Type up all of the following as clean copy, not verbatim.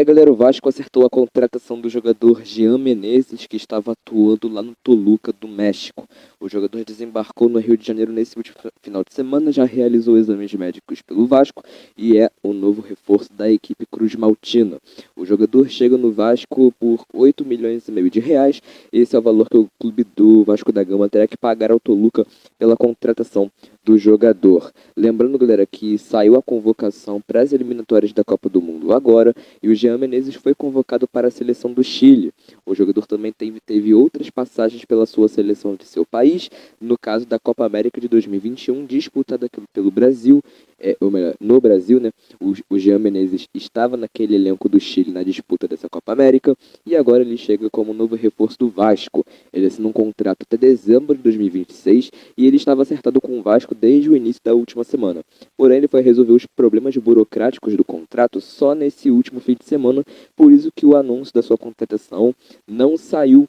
Galera, o Vasco acertou a contratação do jogador Jean Menezes, que estava atuando lá no Toluca do México. O jogador desembarcou no Rio de Janeiro nesse último final de semana, já realizou exames médicos pelo Vasco e é o novo reforço da equipe Cruz Maltina. O jogador chega no Vasco por 8 milhões e meio de reais. Esse é o valor que o clube do Vasco da Gama terá que pagar ao Toluca pela contratação do jogador. Lembrando, galera, que saiu a convocação para as eliminatórias da Copa do Mundo agora e o Jean Menezes foi convocado para a seleção do Chile. O jogador também teve outras passagens pela sua seleção de seu país, no caso da Copa América de 2021, disputada pelo Brasil, ou melhor, no Brasil, né? O Jean Menezes estava naquele elenco do Chile na disputa dessa Copa América e agora ele chega como novo reforço do Vasco. Ele assina um contrato até dezembro de 2026 e ele estava acertado com o Vasco desde o início da última semana. Porém, ele foi resolver os problemas burocráticos do contrato só nesse último fim de semana, por isso que o anúncio da sua contratação não saiu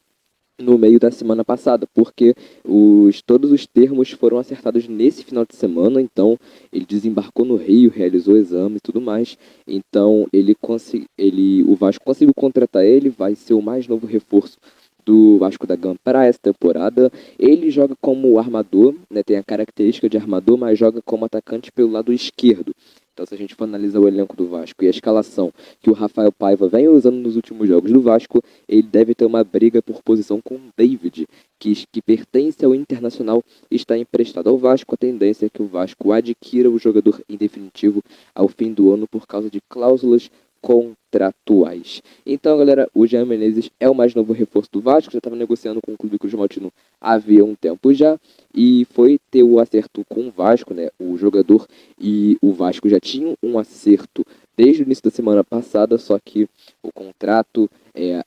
no meio da semana passada, porque todos os termos foram acertados nesse final de semana, então ele desembarcou no Rio, realizou exame e tudo mais, então o Vasco conseguiu contratar ele, vai ser o mais novo reforço do Vasco da Gama para essa temporada. Ele joga como armador, né, tem a característica de armador, mas joga como atacante pelo lado esquerdo. Então, se a gente for analisar o elenco do Vasco e a escalação que o Rafael Paiva vem usando nos últimos jogos do Vasco, ele deve ter uma briga por posição com o David, que pertence ao Internacional e está emprestado ao Vasco. A tendência é que o Vasco adquira o jogador em definitivo ao fim do ano por causa de cláusulas contratuais. Então, galera, o Jean Menezes é o mais novo reforço do Vasco, já estava negociando com o Clube Cruz Maltino havia um tempo já, e foi ter o acerto com o Vasco, né? O jogador e o Vasco já tinham um acerto desde o início da semana passada, só que o contrato,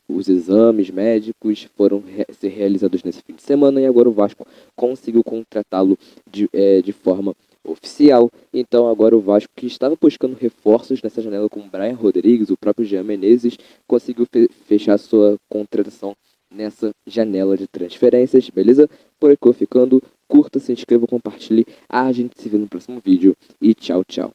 os exames médicos foram ser realizados nesse fim de semana e agora o Vasco conseguiu contratá-lo de forma oficial. Então agora o Vasco, que estava buscando reforços nessa janela com o Brian Rodrigues, o próprio Jean Menezes, conseguiu fechar sua contratação nessa janela de transferências, beleza? Por aqui eu ficando, curta, se inscreva, compartilhe. A gente se vê no próximo vídeo e tchau, tchau.